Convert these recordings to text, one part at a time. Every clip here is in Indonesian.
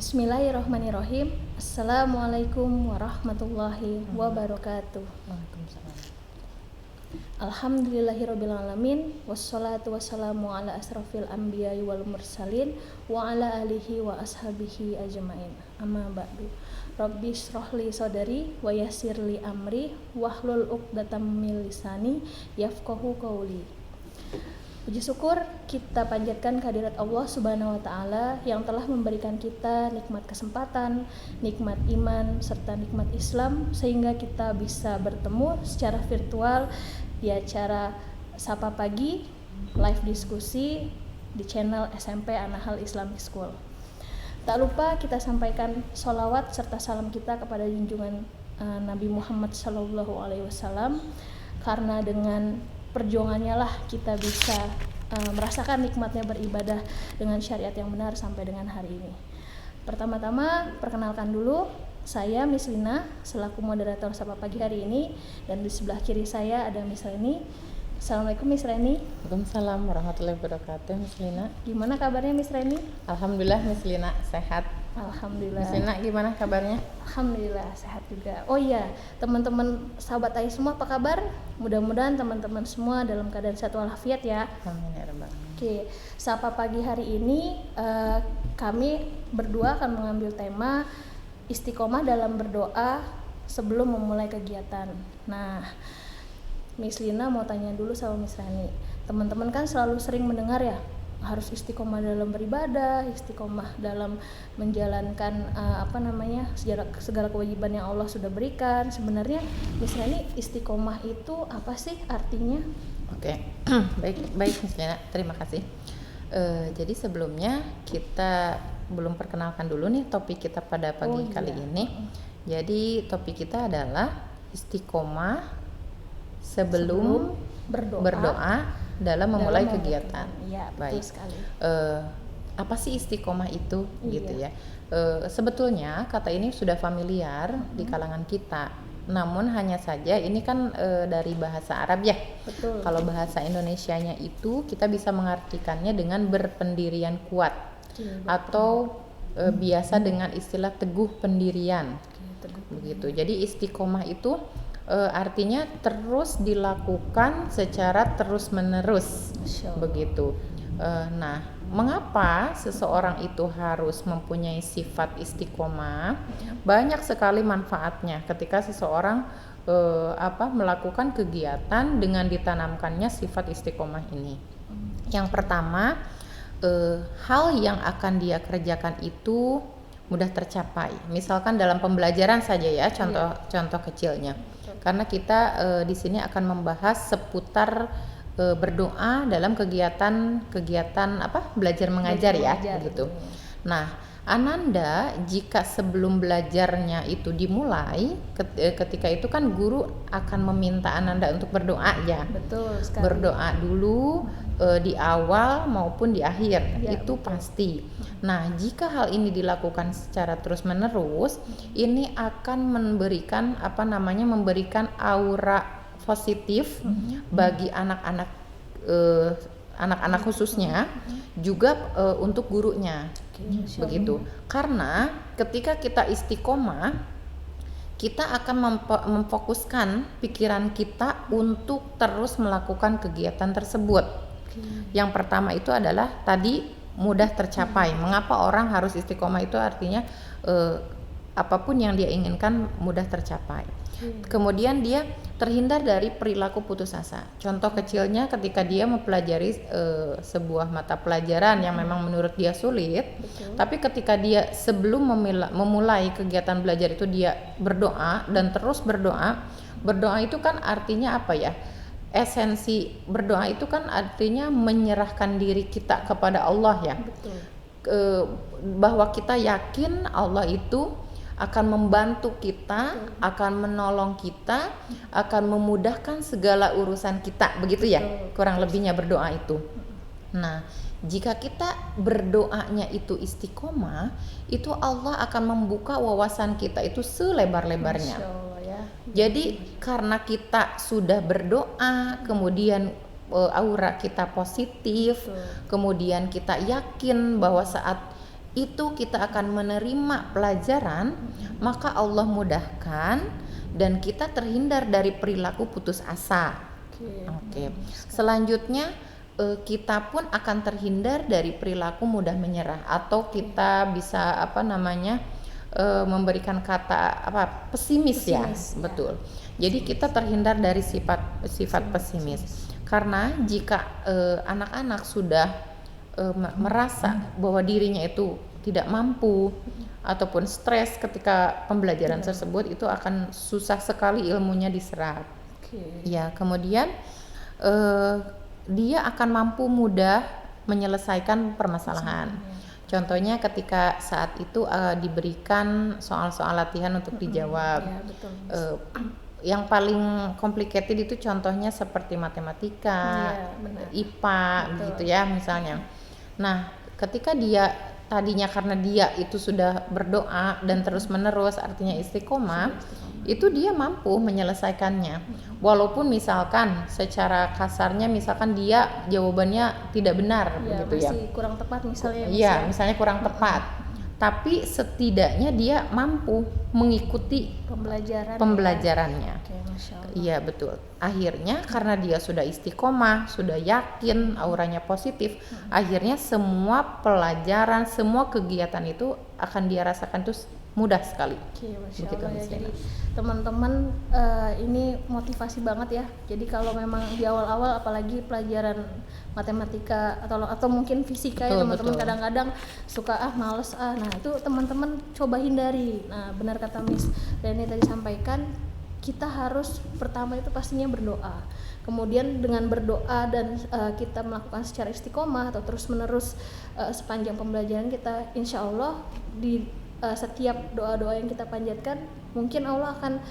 Bismillahirrahmanirrahim. Assalamualaikum warahmatullahi wabarakatuh. Waalaikumsalam. Alhamdulillahirrabbilalamin. Wassalatu wassalamu ala asrafil anbiya'i wal mursalin wa ala alihi wa ashabihi ajmain. Amma ba'du. Rabbi shrahli sadari wa yassirli amri wahlul 'uqdatam min lisani yafqahu qawli. Puji syukur kita panjatkan kehadirat Allah Subhanahu wa taala yang telah memberikan kita nikmat kesempatan, nikmat iman serta nikmat Islam sehingga kita bisa bertemu secara virtual di acara Sapa Pagi live diskusi di channel SMP An-Nahl Islamic School. Tak lupa kita sampaikan sholawat serta salam kita kepada junjungan Nabi Muhammad SAW, karena dengan perjuangannya lah kita bisa merasakan nikmatnya beribadah dengan syariat yang benar sampai dengan hari ini. Pertama-tama perkenalkan dulu, saya Miss Lina selaku moderator Sapa Pagi hari ini, dan di sebelah kiri saya ada Miss Reni. Assalamualaikum Miss Reni. Waalaikumsalam warahmatullahi wabarakatuh, Miss Lina. Gimana kabarnya Miss Reni? Alhamdulillah Miss Lina sehat. Alhamdulillah. Miss Lina gimana kabarnya? Alhamdulillah sehat juga. Oh iya, teman-teman sahabat AI semua apa kabar? Mudah-mudahan teman-teman semua dalam keadaan sehat walafiat ya. Amin ya rabbal alamin. Oke, Sapa Pagi hari ini kami berdua akan mengambil tema istiqomah dalam berdoa sebelum memulai kegiatan. Nah, Miss Lina mau tanya dulu sama Miss Rani. Teman-teman kan selalu sering mendengar ya, harus istiqomah dalam beribadah, istiqomah dalam menjalankan segala kewajiban yang Allah sudah berikan. Sebenarnya Miss Rani, istiqomah itu apa sih artinya? Oke. baik Miss Lina, terima kasih. Jadi sebelumnya kita belum perkenalkan dulu nih topik kita pada pagi kali ini. Jadi topik kita adalah istiqomah sebelum berdoa dalam memulai kegiatan. Ya, betul sekali. Apa sih istiqomah itu, gitu ya? Sebetulnya kata ini sudah familiar di kalangan kita. Namun hanya saja ini kan dari bahasa Arab ya. Betul. Kalau bahasa Indonesianya itu kita bisa mengartikannya dengan berpendirian kuat, atau biasa dengan istilah teguh pendirian. Begitu. Jadi istiqomah itu artinya terus dilakukan secara terus-menerus, begitu. Nah, mengapa seseorang itu harus mempunyai sifat istiqomah? Banyak sekali manfaatnya ketika seseorang melakukan kegiatan dengan ditanamkannya sifat istiqomah ini. Yang pertama, hal yang akan dia kerjakan itu mudah tercapai. Misalkan dalam pembelajaran saja ya, contoh kecilnya. Karena kita di sini akan membahas seputar berdoa dalam kegiatan belajar mengajar ya, begitu. Nah, Ananda jika sebelum belajarnya itu dimulai, ketika itu kan guru akan meminta Ananda untuk berdoa ya. Betul sekali. Berdoa dulu di awal maupun di akhir, ya, itu betul. Pasti. Nah, jika hal ini dilakukan secara terus-menerus, ini akan memberikan aura positif bagi anak-anak khususnya, juga untuk gurunya. Begitu. Karena ketika kita istiqomah, kita akan memfokuskan pikiran kita untuk terus melakukan kegiatan tersebut. Yang pertama itu adalah tadi mudah tercapai. Mengapa orang harus istiqomah? Itu artinya apapun yang dia inginkan mudah tercapai. Kemudian dia terhindar dari perilaku putus asa. Contoh kecilnya ketika dia mempelajari sebuah mata pelajaran yang memang menurut dia sulit, tapi ketika dia sebelum memulai kegiatan belajar itu dia berdoa dan terus berdoa. Berdoa itu kan artinya apa ya? Esensi berdoa itu kan artinya menyerahkan diri kita kepada Allah ya. Betul. Bahwa kita yakin Allah itu akan membantu kita, akan menolong kita, akan memudahkan segala urusan kita, begitu ya. Kurang lebihnya berdoa itu. Nah, jika kita berdoanya itu istiqomah, itu Allah akan membuka wawasan kita itu selebar-lebarnya. Masya Allah ya. Jadi karena kita sudah berdoa, kemudian aura kita positif, kemudian kita yakin bahwa saat itu kita akan menerima pelajaran, maka Allah mudahkan dan kita terhindar dari perilaku putus asa. Oke. Selanjutnya kita pun akan terhindar dari perilaku mudah menyerah, atau kita bisa memberikan kata pesimis ya. Betul. Jadi kita terhindar dari sifat pesimis. Karena jika anak-anak sudah merasa bahwa dirinya itu tidak mampu ataupun stres ketika pembelajaran tersebut, itu akan susah sekali ilmunya diserap. Ya, kemudian dia akan mampu mudah menyelesaikan permasalahan. Contohnya ketika saat itu diberikan soal-soal latihan untuk dijawab. Yang paling complicated itu contohnya seperti matematika, IPA gitu ya misalnya. Nah, ketika dia tadinya karena dia itu sudah berdoa dan terus-menerus, artinya istiqomah, itu dia mampu menyelesaikannya. Walaupun misalkan secara kasarnya misalkan dia jawabannya tidak benar begitu ya. Masih kurang tepat misalnya. Iya, misalnya kurang tepat. Tapi setidaknya dia mampu mengikuti pembelajarannya. Masya Allah. Iya, betul. Akhirnya karena dia sudah istiqomah, sudah yakin, auranya positif, akhirnya semua pelajaran, semua kegiatan itu akan dia rasakan terus mudah sekali. Masya Allah ya. Jadi teman-teman ini motivasi banget ya. Jadi kalau memang di awal-awal apalagi pelajaran matematika atau mungkin fisika ya teman-teman kadang-kadang suka males nah itu teman-teman coba hindari. Nah benar kata Miss Reni tadi sampaikan, kita harus pertama itu pastinya berdoa. Kemudian dengan berdoa dan kita melakukan secara istiqomah atau terus menerus sepanjang pembelajaran kita, insya Allah di setiap doa-doa yang kita panjatkan, mungkin Allah akan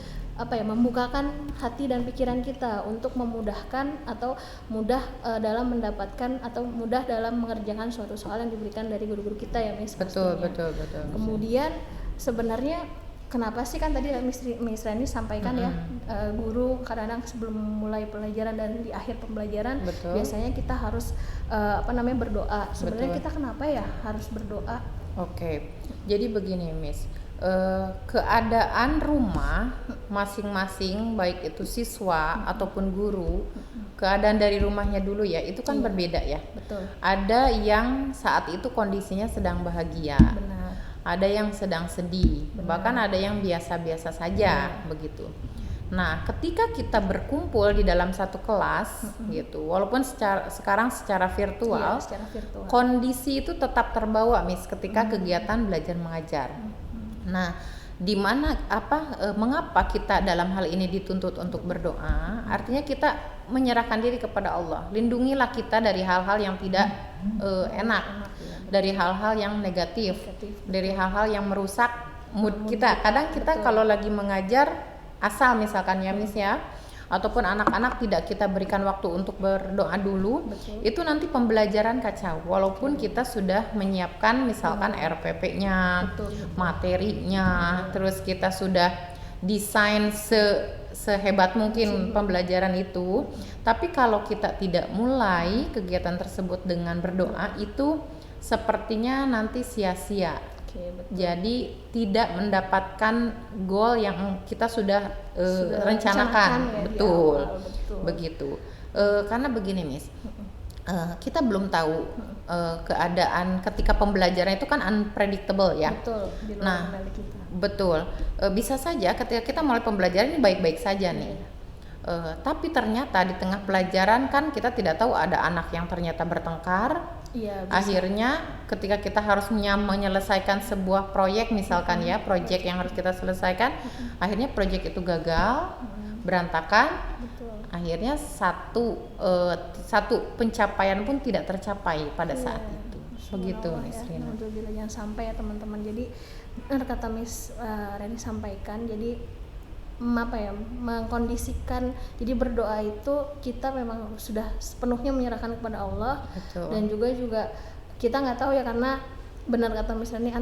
membukakan hati dan pikiran kita untuk memudahkan atau mudah dalam mendapatkan atau mudah dalam mengerjakan suatu soal yang diberikan dari guru-guru kita ya Miss. Betul. Kemudian sebenarnya kenapa sih kan tadi Miss Reni sampaikan ya guru kadang-kadang sebelum mulai pelajaran dan di akhir pembelajaran biasanya kita harus berdoa. Sebenarnya kita kenapa ya harus berdoa? Oke. Jadi begini Miss, keadaan rumah masing-masing baik itu siswa ataupun guru, keadaan dari rumahnya dulu ya itu kan berbeda ya. Betul. Ada yang saat itu kondisinya sedang bahagia. Benar. Ada yang sedang sedih. Benar. Bahkan ada yang biasa-biasa saja begitu. Nah, ketika kita berkumpul di dalam satu kelas gitu, walaupun sekarang secara virtual, kondisi itu tetap terbawa Miss ketika kegiatan belajar mengajar. Nah, di mana mengapa kita dalam hal ini dituntut untuk berdoa? Artinya kita menyerahkan diri kepada Allah. Lindungilah kita dari hal-hal yang tidak enak, dari hal-hal yang negatif, dari hal-hal yang merusak mood kita. Kadang kita kalau lagi mengajar asal misalkan ya Miss ya, ataupun anak-anak tidak kita berikan waktu untuk berdoa dulu, itu nanti pembelajaran kacau. Walaupun kita sudah menyiapkan misalkan RPP-nya, materinya, terus kita sudah desain sehebat mungkin pembelajaran itu, tapi kalau kita tidak mulai kegiatan tersebut dengan berdoa, itu sepertinya nanti sia-sia. Jadi tidak mendapatkan goal yang kita sudah rencanakan. Betul. Begitu. Karena begini Miss, kita belum tahu keadaan ketika pembelajaran itu kan unpredictable ya. Di luar kendali kita. Betul. Bisa saja ketika kita mulai pembelajaran ini baik-baik saja nih. Tapi ternyata di tengah pelajaran kan kita tidak tahu ada anak yang ternyata bertengkar. Akhirnya ketika kita harus menyelesaikan sebuah proyek misalkan ya, proyek yang harus kita selesaikan, akhirnya proyek itu gagal, berantakan. Akhirnya satu pencapaian pun tidak tercapai pada saat itu. Begitu Miss Rina. Alhamdulillah, jangan sampai ya teman-teman. Jadi benar kata Miss Reni sampaikan, jadi mengkondisikan, jadi berdoa itu kita memang sudah sepenuhnya menyerahkan kepada Allah. Dan juga kita nggak tahu ya, karena benar kata misalnya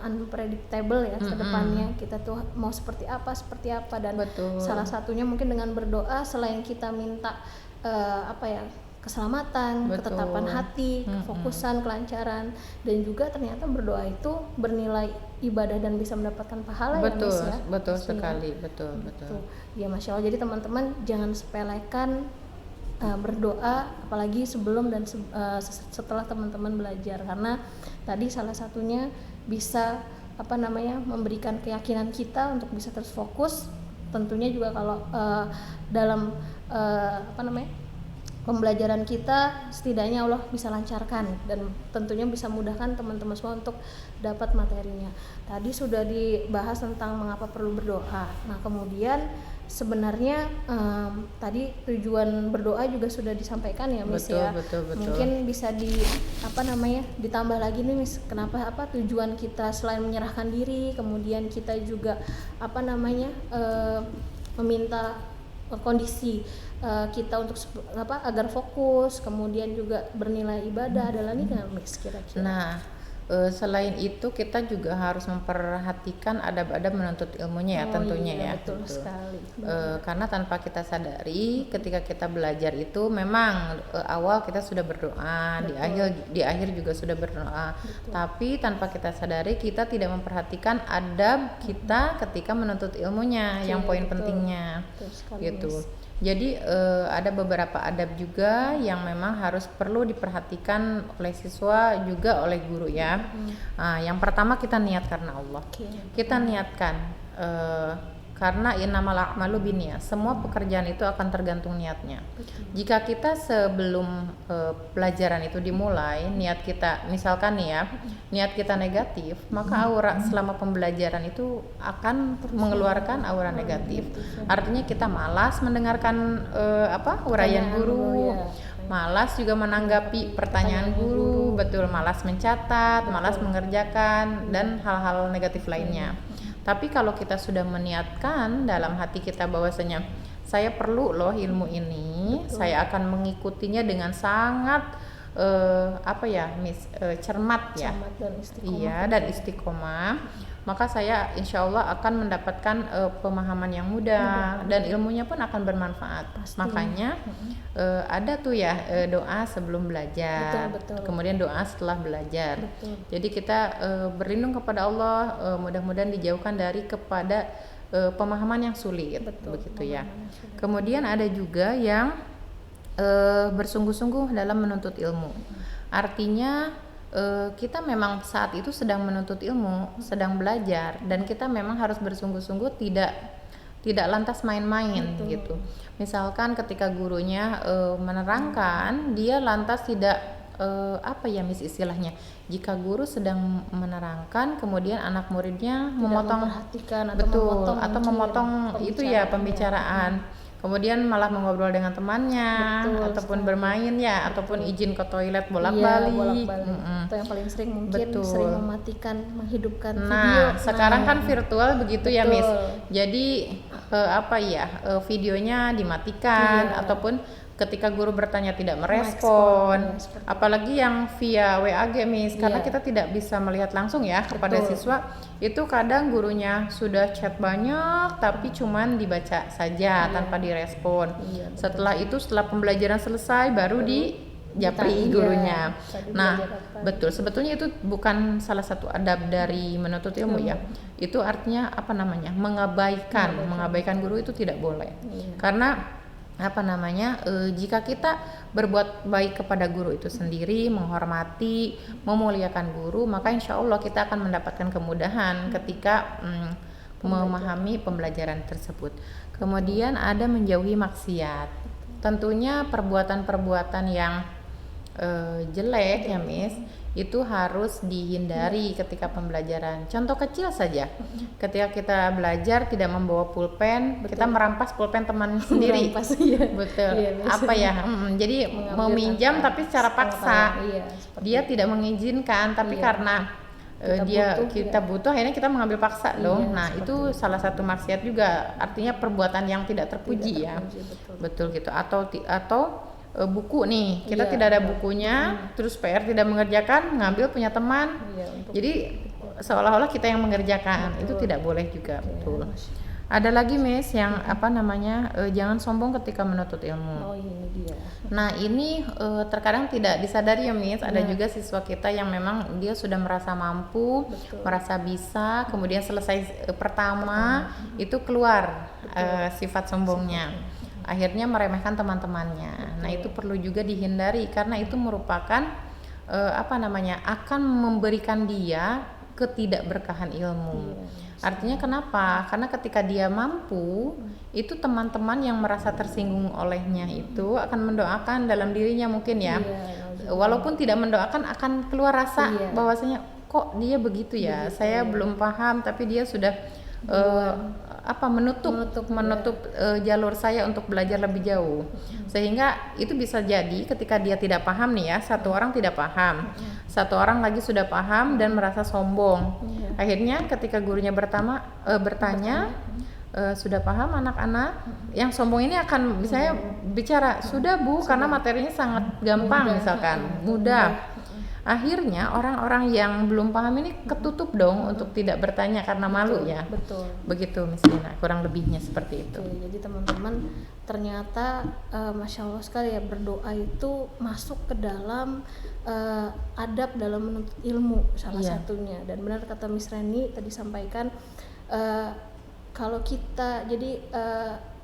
unpredictable ya kedepannya kita tuh mau seperti apa dan salah satunya mungkin dengan berdoa, selain kita minta keselamatan, Betul. ketetapan hati, kefokusan, kelancaran, dan juga ternyata berdoa itu bernilai ibadah dan bisa mendapatkan pahala ya Betul, Miss ya. betul Pastinya. sekali, betul. Tuh. Ya Masya Allah, jadi teman-teman jangan sepelekan berdoa, apalagi sebelum dan setelah teman-teman belajar, karena tadi salah satunya bisa memberikan keyakinan kita untuk bisa terus fokus. Tentunya juga kalau dalam pembelajaran kita, setidaknya Allah bisa lancarkan dan tentunya bisa mudahkan teman-teman semua untuk dapat materinya. Tadi sudah dibahas tentang mengapa perlu berdoa. Nah kemudian sebenarnya tadi tujuan berdoa juga sudah disampaikan ya Miss. Betul. Mungkin bisa ditambah lagi nih Miss, kenapa tujuan kita selain menyerahkan diri, kemudian kita juga meminta kondisi kita untuk agar fokus, kemudian juga bernilai ibadah, adalah nih nggak Miss kira-kira? Nah, selain itu kita juga harus memperhatikan adab-adab menuntut ilmunya ya, tentunya iya, ya. Betul sekali. Karena tanpa kita sadari, ketika kita belajar itu memang awal kita sudah berdoa, di akhir juga sudah berdoa. Tapi tanpa kita sadari, kita tidak memperhatikan adab kita ketika menuntut ilmunya, yang poin pentingnya. Betul sekali, Gitu. Miss. Jadi ada beberapa adab juga yang memang harus perlu diperhatikan oleh siswa juga oleh guru ya. Yang pertama kita niat karena Allah. Kita niatkan karena innamal a'malu binniyat. Semua pekerjaan itu akan tergantung niatnya. Jika kita sebelum pelajaran itu dimulai, niat kita misalkan nih ya, niat kita negatif, maka aura selama pembelajaran itu akan mengeluarkan aura negatif. Artinya kita malas mendengarkan uraian guru, malas juga menanggapi pertanyaan guru, betul, malas mencatat, malas mengerjakan dan hal-hal negatif lainnya. Tapi kalau kita sudah meniatkan dalam hati kita bahwasanya saya perlu loh ilmu ini, saya akan mengikutinya dengan sangat cermat ya. Dan istiqomah. Iya, dan istiqomah. Maka saya insya Allah akan mendapatkan pemahaman yang mudah dan ilmunya pun akan bermanfaat. Pasti. Makanya ada tuh ya doa sebelum belajar, Betul. kemudian doa setelah belajar. Betul. Jadi kita berlindung kepada Allah, mudah-mudahan dijauhkan kepada pemahaman yang sulit, begitu ya. Kemudian ada juga yang bersungguh-sungguh dalam menuntut ilmu. Artinya kita memang saat itu sedang menuntut ilmu, sedang belajar, dan kita memang harus bersungguh-sungguh, tidak lantas main-main gitu. Misalkan ketika gurunya menerangkan, dia lantas tidak Miss istilahnya. Jika guru sedang menerangkan, kemudian anak muridnya memotong, atau memotong itu ya pembicaraan. Kemudian malah mengobrol dengan temannya, ataupun bermain ya, ataupun izin ke toilet bolak-balik. Itu yang paling sering mungkin sering mematikan, menghidupkan video. Nah, sekarang kan virtual begitu ya Miss. Jadi videonya dimatikan, ataupun ketika guru bertanya tidak merespon, apalagi yang via WAG Miss, karena kita tidak bisa melihat langsung ya kepada siswa. Itu kadang gurunya sudah chat banyak tapi cuman dibaca saja tanpa direspon. Setelah pembelajaran selesai baru dijapri gurunya. Nah, betul, sebetulnya itu bukan salah satu adab dari menuntut ilmu ya. Itu artinya mengabaikan guru itu tidak boleh. Karena jika kita berbuat baik kepada guru itu sendiri, menghormati, memuliakan guru, maka insya Allah kita akan mendapatkan kemudahan ketika memahami pembelajaran tersebut. Kemudian ada menjauhi maksiat. Tentunya perbuatan-perbuatan yang jelek ya Miss, itu harus dihindari ketika pembelajaran. Contoh kecil saja, ketika kita belajar tidak membawa pulpen, kita merampas pulpen teman sendiri. Betul. Jadi meminjam tapi secara paksa. Dia tidak mengizinkan, tapi karena kita butuh, akhirnya kita mengambil paksa dong. Nah, itu salah satu maksiat juga. Artinya perbuatan yang tidak terpuji ya. Betul gitu. Atau buku nih, kita tidak ada bukunya, terus PR tidak mengerjakan, ngambil punya teman. Jadi seolah-olah kita yang mengerjakan, itu tidak boleh juga. Betul. Ada lagi Miss yang apa namanya, jangan sombong ketika menuntut ilmu. Oh, ini dia. Nah ini terkadang tidak disadari ya Miss, ada Nah. juga siswa kita yang memang dia sudah merasa mampu, Betul. merasa bisa, kemudian selesai pertama itu keluar sifat sombongnya, akhirnya meremehkan teman-temannya. Nah itu perlu juga dihindari karena itu merupakan apa namanya, akan memberikan dia ketidakberkahan ilmu. Artinya kenapa? Karena ketika dia mampu, itu teman-teman yang merasa tersinggung olehnya itu akan mendoakan dalam dirinya mungkin ya. Walaupun tidak mendoakan akan keluar rasa bahwasanya kok dia begitu ya. Saya belum paham tapi dia sudah menutup jalur saya untuk belajar lebih jauh. Sehingga itu bisa jadi ketika dia tidak paham nih ya, satu orang tidak paham, satu orang lagi sudah paham dan merasa sombong. Akhirnya ketika gurunya bertanya, sudah paham anak-anak, yang sombong ini akan misalnya bicara, sudah Bu, karena materinya sangat gampang misalkan, mudah. Akhirnya orang-orang yang belum paham ini ketutup dong untuk tidak bertanya karena malu ya. Betul. Begitu Miss Lina, kurang lebihnya seperti itu. Oke, jadi teman-teman ternyata Masya Allah sekali ya, berdoa itu masuk ke dalam adab dalam menuntut ilmu salah satunya. Dan benar kata Miss Reni tadi sampaikan, kalau kita jadi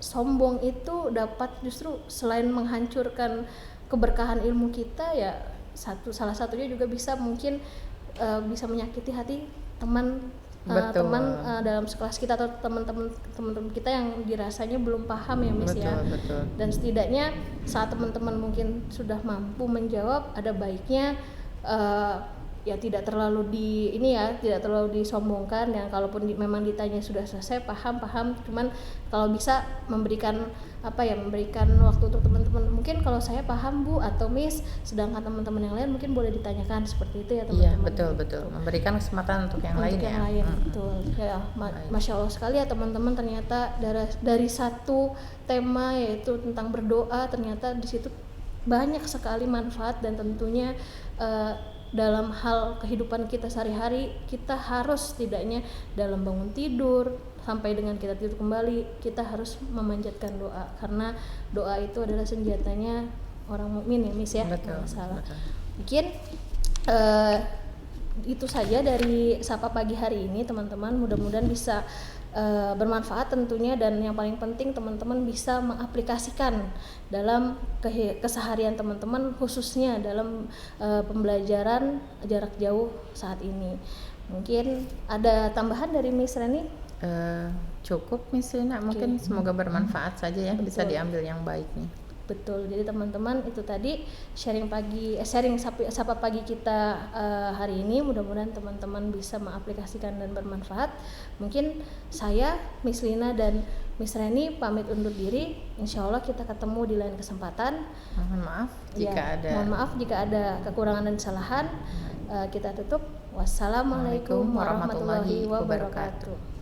sombong itu dapat justru selain menghancurkan keberkahan ilmu kita ya, salah satunya juga bisa mungkin bisa menyakiti hati teman dalam sekelas kita atau teman-teman kita yang dirasanya belum paham ya Miss ya. Betul. Dan setidaknya saat teman-teman mungkin sudah mampu menjawab, ada baiknya ya tidak terlalu tidak terlalu disombongkan ya. Kalaupun memang ditanya sudah selesai paham, cuman kalau bisa memberikan waktu untuk teman-teman. Mungkin kalau saya paham Bu atau Miss, sedangkan teman-teman yang lain mungkin boleh ditanyakan seperti itu ya teman-teman. Iya betul. Memberikan kesempatan untuk yang lain ya. Betul. Ya, Masya Allah sekali ya teman-teman, ternyata dari satu tema yaitu tentang berdoa, ternyata di situ banyak sekali manfaat dan tentunya dalam hal kehidupan kita sehari-hari kita harus setidaknya dalam bangun tidur sampai dengan kita tidur kembali kita harus memanjatkan doa, karena doa itu adalah senjatanya orang mukmin ya Miss ya. Betul. Mungkin itu saja dari Sapa Pagi hari ini teman-teman, mudah-mudahan bisa bermanfaat tentunya, dan yang paling penting teman-teman bisa mengaplikasikan dalam keseharian teman-teman, khususnya dalam pembelajaran jarak jauh saat ini. Mungkin ada tambahan dari Miss Reni? Cukup Miss Lina, mungkin semoga bermanfaat saja ya. Betul. Bisa diambil yang baik nih. Betul, jadi teman-teman itu tadi sharing Sapa Pagi kita hari ini, mudah-mudahan teman-teman bisa mengaplikasikan dan bermanfaat. Mungkin saya, Miss Lina dan Miss Reni pamit undur diri, insya Allah kita ketemu di lain kesempatan. Mohon maaf jika ada kekurangan dan kesalahan. Kita tutup. Wassalamualaikum warahmatullahi wabarakatuh.